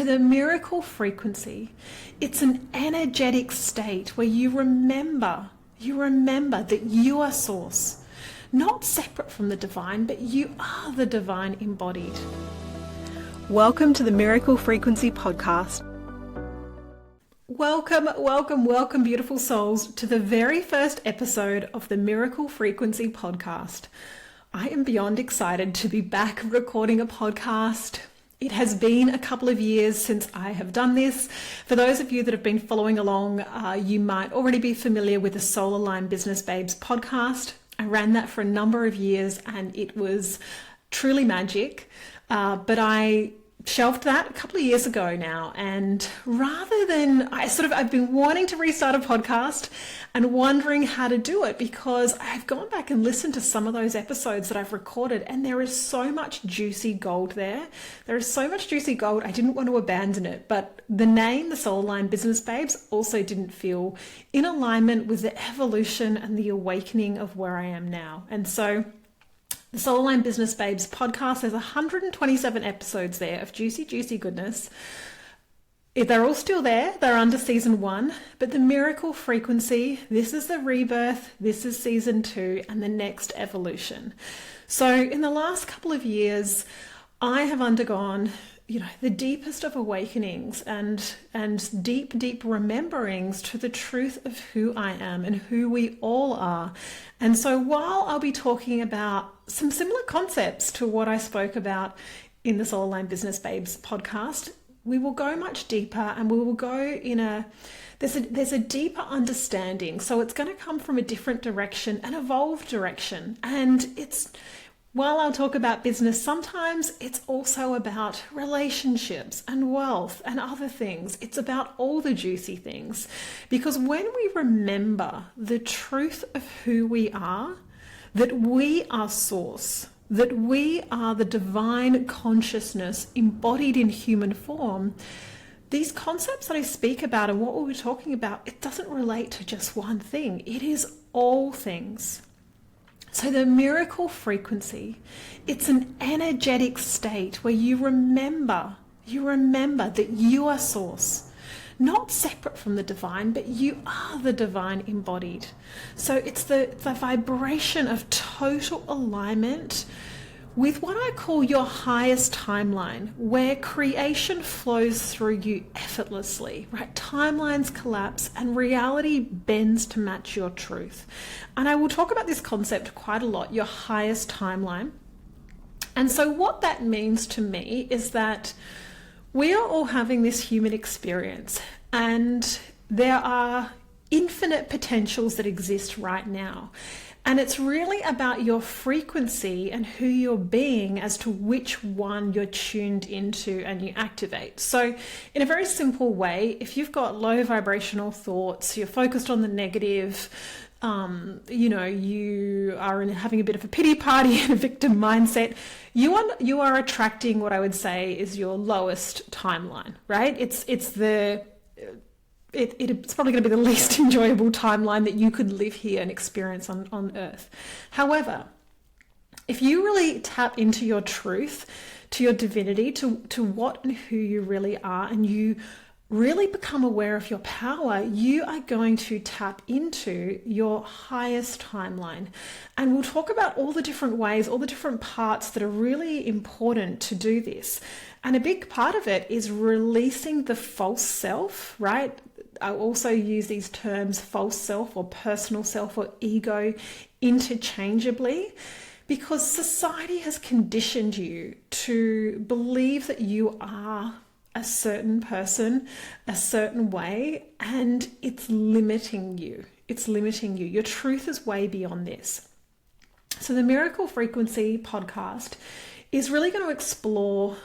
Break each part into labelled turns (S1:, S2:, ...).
S1: So the miracle frequency, it's an energetic state where you remember that you are source, not separate from the divine, but you are the divine embodied. Welcome to the Miracle Frequency Podcast. Welcome, beautiful souls, to the very first episode of the Miracle Frequency Podcast. I am beyond excited to be back recording a podcast. It has been a couple of years since I have done this. For those of you that have been following along, you might already be familiar with the Soul Aligned Business Babes podcast. I ran that for a number of years and it was truly magic, but I shelved that a couple of years ago now, and rather than I've been wanting to restart a podcast and wondering how to do it, because I've gone back and listened to some of those episodes that I've recorded and there is so much juicy gold there. There is so much juicy gold. I didn't want to abandon it, but the name, the Soul Aligned Business Babes, also didn't feel in alignment with the evolution and the awakening of where I am now. And so the Soul Aligned Business Babes podcast, there's 127 episodes there of juicy goodness. They're all still there. They're under season 1, but the miracle frequency, this is the rebirth, this is season 2, and the next evolution. So in the last couple of years, I have undergone the deepest of awakenings and deep rememberings to the truth of who I am and who we all are. And so while I'll be talking about some similar concepts to what I spoke about in the Soul Aligned Business Babes podcast, we will go much deeper and we will go there's a deeper understanding. So it's going to come from a different direction, an evolved direction. And while I'll talk about business, sometimes it's also about relationships and wealth and other things. It's about all the juicy things. Because when we remember the truth of who we are, that we are source, that we are the divine consciousness embodied in human form, these concepts that I speak about and what we're talking about, it doesn't relate to just one thing. It is all things. So the miracle frequency, it's an energetic state where you remember that you are source, not separate from the divine, but you are the divine embodied. So it's the vibration of total alignment with what I call your highest timeline, where creation flows through you effortlessly, right? Timelines collapse and reality bends to match your truth. And I will talk about this concept quite a lot, your highest timeline. And so what that means to me is that we are all having this human experience, and there are infinite potentials that exist right now. And it's really about your frequency and who you're being as to which one you're tuned into and you activate. So in a very simple way, if you've got low vibrational thoughts, you're focused on the negative, you are having a bit of a pity party and a victim mindset, you are attracting what I would say is your lowest timeline, right? It's probably going to be the least enjoyable timeline that you could live here and experience on Earth. However, if you really tap into your truth, to your divinity, to what and who you really are, and you really become aware of your power, you are going to tap into your highest timeline. And we'll talk about all the different ways, all the different parts that are really important to do this. And a big part of it is releasing the false self, right? I also use these terms false self or personal self or ego interchangeably, because society has conditioned you to believe that you are a certain person, a certain way, and it's limiting you. Your truth is way beyond this. So the Miracle Frequency podcast is really going to explore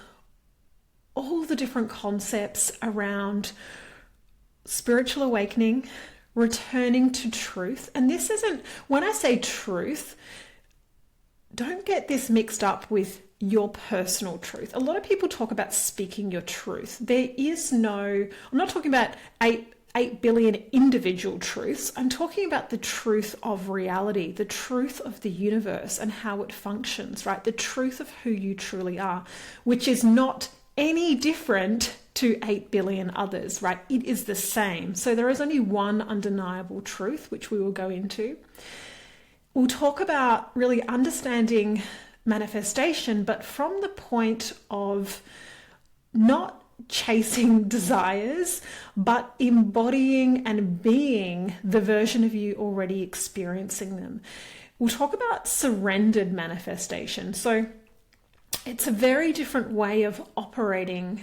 S1: all the different concepts around spiritual awakening, returning to truth. And this isn't, when I say truth, don't get this mixed up with your personal truth. A lot of people talk about speaking your truth. There is no, I'm not talking about 8 billion individual truths. I'm talking about the truth of reality, the truth of the universe and how it functions, right? The truth of who you truly are, which is not any different to 8 billion others, right? It is the same. So there is only one undeniable truth, which we will go into. We'll talk about really understanding manifestation, but from the point of not chasing desires, but embodying and being the version of you already experiencing them. We'll talk about surrendered manifestation. So it's a very different way of operating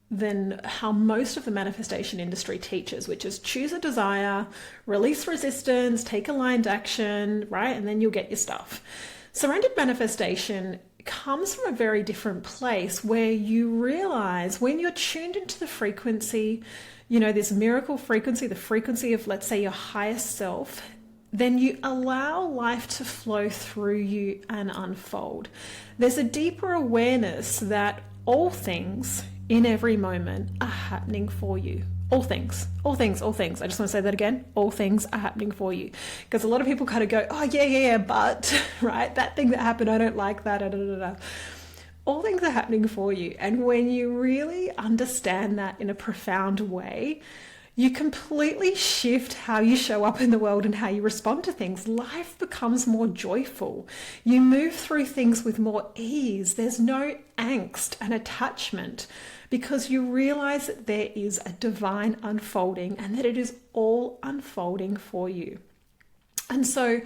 S1: than how most of the manifestation industry teaches, which is choose a desire, release resistance, take aligned action, right? And then you'll get your stuff. Surrendered manifestation comes from a very different place where you realize when you're tuned into the frequency, this miracle frequency, the frequency of, let's say, your highest self, then you allow life to flow through you and unfold. There's a deeper awareness that all things in every moment are happening for you. All things. I just want to say that again. All things are happening for you. Because a lot of people kind of go, oh, yeah, but, right, that thing that happened, I don't like that. All things are happening for you. And when you really understand that in a profound way, you completely shift how you show up in the world and how you respond to things. Life becomes more joyful. You move through things with more ease. There's no angst and attachment because you realize that there is a divine unfolding and that it is all unfolding for you. And so,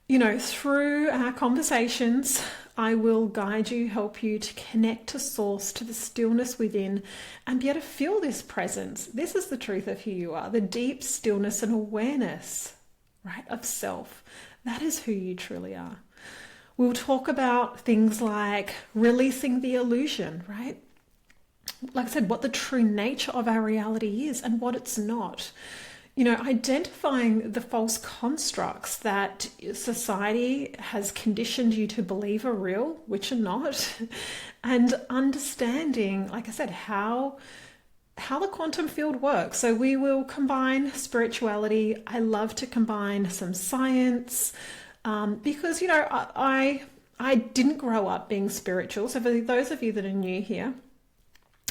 S1: through our conversations, I will guide you, help you to connect to source, to the stillness within, and be able to feel this presence. This is the truth of who you are, the deep stillness and awareness, right, of self. That is who you truly are. We'll talk about things like releasing the illusion, right? Like I said, what the true nature of our reality is and what it's not. Identifying the false constructs that society has conditioned you to believe are real, which are not, and understanding, like I said, how the quantum field works. So we will combine spirituality. I love to combine some science because, I didn't grow up being spiritual. So for those of you that are new here,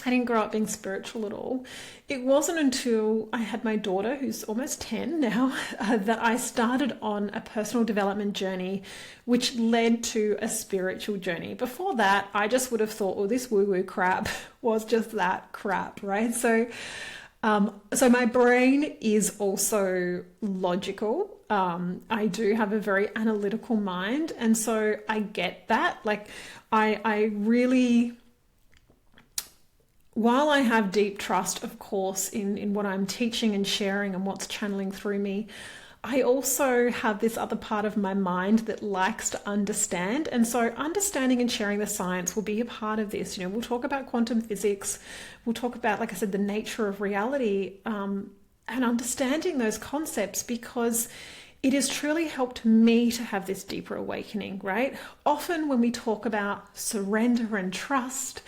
S1: I didn't grow up being spiritual at all. It wasn't until I had my daughter, who's almost 10 now, that I started on a personal development journey, which led to a spiritual journey. Before that, I just would have thought, oh, this woo-woo crap was just that crap, right? So my brain is also logical. I do have a very analytical mind. And so I get that. Like I really... While I have deep trust, of course, in what I'm teaching and sharing and what's channeling through me, I also have this other part of my mind that likes to understand. And so understanding and sharing the science will be a part of this. We'll talk about quantum physics. We'll talk about, like I said, the nature of reality and understanding those concepts because it has truly helped me to have this deeper awakening, right? Often when we talk about surrender and trust,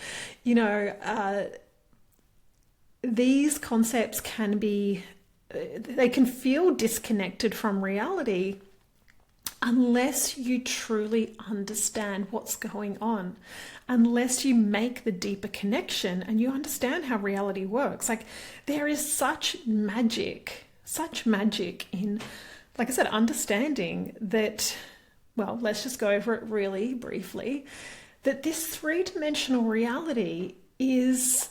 S1: these concepts they can feel disconnected from reality unless you truly understand what's going on, unless you make the deeper connection and you understand how reality works. Like there is such magic in, like I said, understanding that, well, let's just go over it really briefly, that this three-dimensional reality is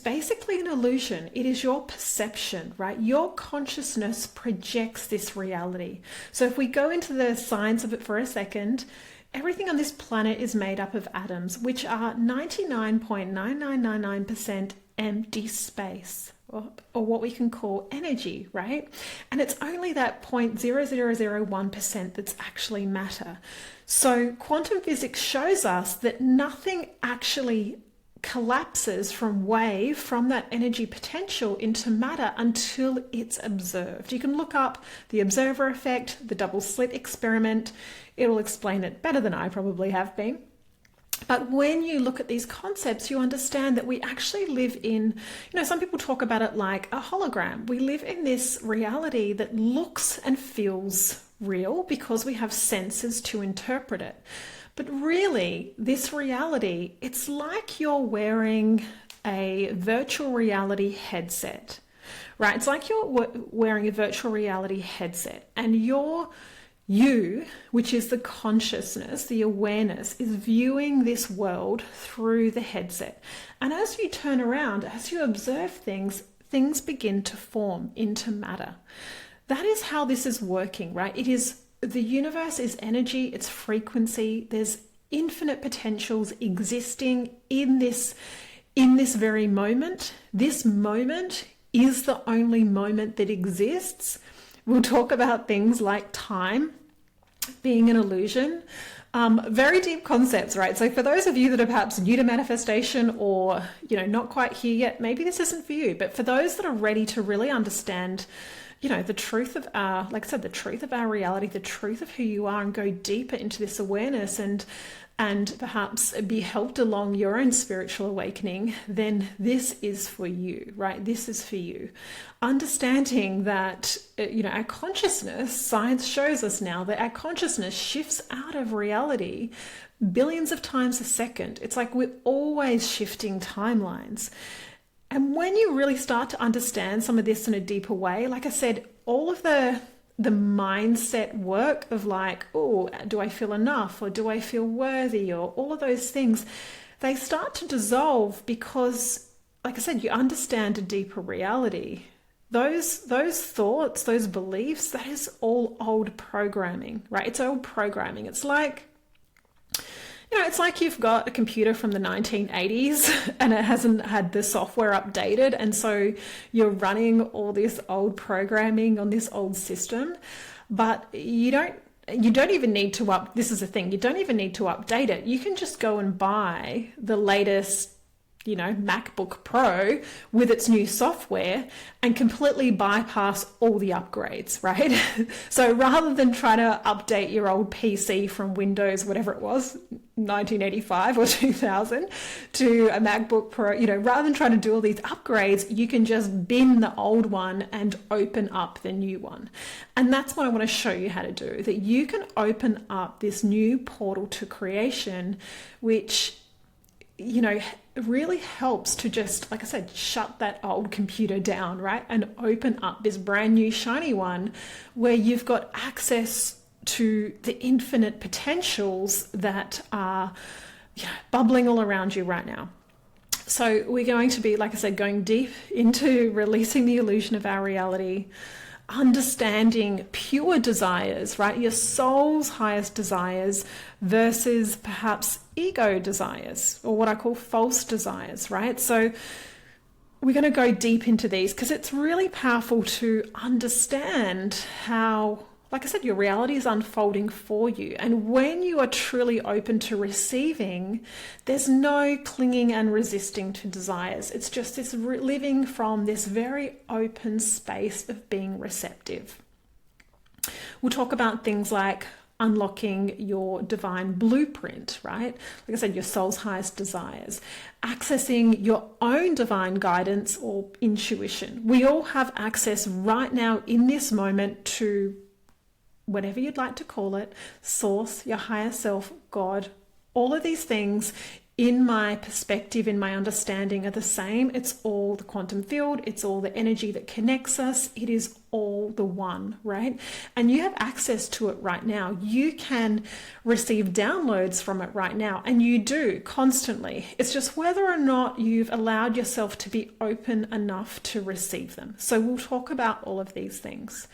S1: basically an illusion. It is your perception, right? Your consciousness projects this reality. So if we go into the science of it for a second, everything on this planet is made up of atoms, which are 99.9999% empty space. Or what we can call energy, right? And it's only that 0.0001% that's actually matter. So quantum physics shows us that nothing actually collapses from that energy potential into matter until it's observed. You can look up the observer effect, the double slit experiment. It'll explain it better than I probably have been. But when you look at these concepts, you understand that we actually live in, some people talk about it like a hologram. We live in this reality that looks and feels real because we have senses to interpret it. But really, this reality, it's like you're wearing a virtual reality headset, right? It's like you're wearing a virtual reality headset, and you, which is the consciousness, the awareness, is viewing this world through the headset. And as you turn around, as you observe things, things begin to form into matter. That is how this is working, right? The universe is energy, it's frequency. There's infinite potentials existing in this very moment. This moment is the only moment that exists. We'll talk about things like time being an illusion. Very deep concepts, right? So for those of you that are perhaps new to manifestation or, not quite here yet, maybe this isn't for you. But for those that are ready to really understand, the truth of the truth of our reality, the truth of who you are, and go deeper into this awareness and perhaps be helped along your own spiritual awakening, then this is for you, right? This is for you. Understanding that, our consciousness, science shows us now that our consciousness shifts out of reality billions of times a second. It's like we're always shifting timelines. And when you really start to understand some of this in a deeper way, like I said, all of the mindset work of like, oh, do I feel enough, or do I feel worthy, or all of those things, they start to dissolve because, like I said, you understand a deeper reality. Those thoughts, those beliefs, that is all old programming, right? It's old programming. It's like, it's like you've got a computer from the 1980s and it hasn't had the software updated. And so you're running all this old programming on this old system, but you don't even need to this is the thing, you don't even need to update it. You can just go and buy the latest MacBook Pro with its new software and completely bypass all the upgrades, right? So rather than try to update your old PC from Windows, whatever it was, 1985 or 2000 to a MacBook Pro, rather than trying to do all these upgrades, you can just bin the old one and open up the new one. And that's what I want to show you how to do, that you can open up this new portal to creation, which really helps to just, like I said, shut that old computer down, right? And open up this brand new shiny one where you've got access to the infinite potentials that are bubbling all around you right now. So we're going to be, like I said, going deep into releasing the illusion of our reality, understanding pure desires, right? Your soul's highest desires versus perhaps ego desires, or what I call false desires, right? So we're going to go deep into these because it's really powerful to understand how, like I said, your reality is unfolding for you. And when you are truly open to receiving, there's no clinging and resisting to desires. It's just this living from this very open space of being receptive. We'll talk about things like unlocking your divine blueprint, right? Like I said, your soul's highest desires, accessing your own divine guidance or intuition. We all have access right now in this moment to whatever you'd like to call it, source, your higher self, God. All of these things, in my perspective, in my understanding, are the same. It's all the quantum field. It's all the energy that connects us. It is all the one, right? And you have access to it right now. You can receive downloads from it right now, and you do constantly. It's just whether or not you've allowed yourself to be open enough to receive them. So we'll talk about all of these things.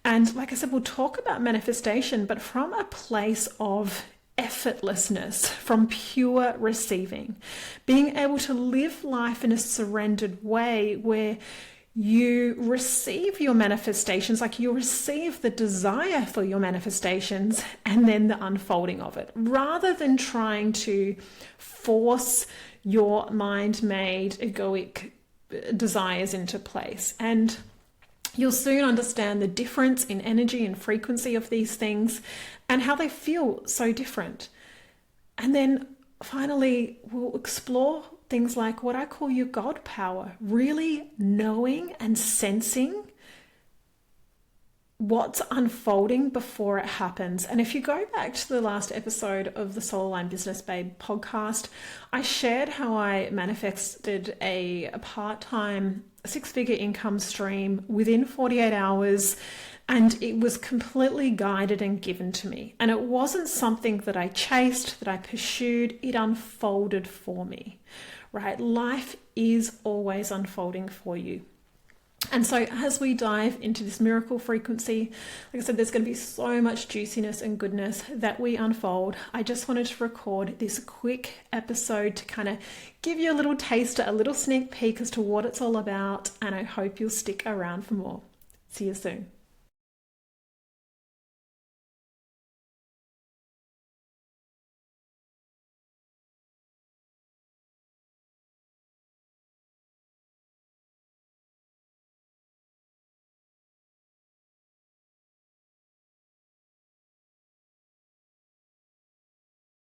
S1: And like I said, we'll talk about manifestation, but from a place of effortlessness, from pure receiving, being able to live life in a surrendered way where you receive your manifestations, like you receive the desire for your manifestations and then the unfolding of it, rather than trying to force your mind-made egoic desires into place. And you'll soon understand the difference in energy and frequency of these things and how they feel so different. And then finally, we'll explore things like what I call your God power, really knowing and sensing what's unfolding before it happens. And if you go back to the last episode of the Soul Aligned Business Babe podcast, I shared how I manifested a part-time six-figure income stream within 48 hours, and it was completely guided and given to me. And it wasn't something that I chased, that I pursued, it unfolded for me, right? Life is always unfolding for you. And so as we dive into this miracle frequency, like I said, there's going to be so much juiciness and goodness that we unfold. I just wanted to record this quick episode to kind of give you a little taster, a little sneak peek as to what it's all about. And I hope you'll stick around for more. See you soon.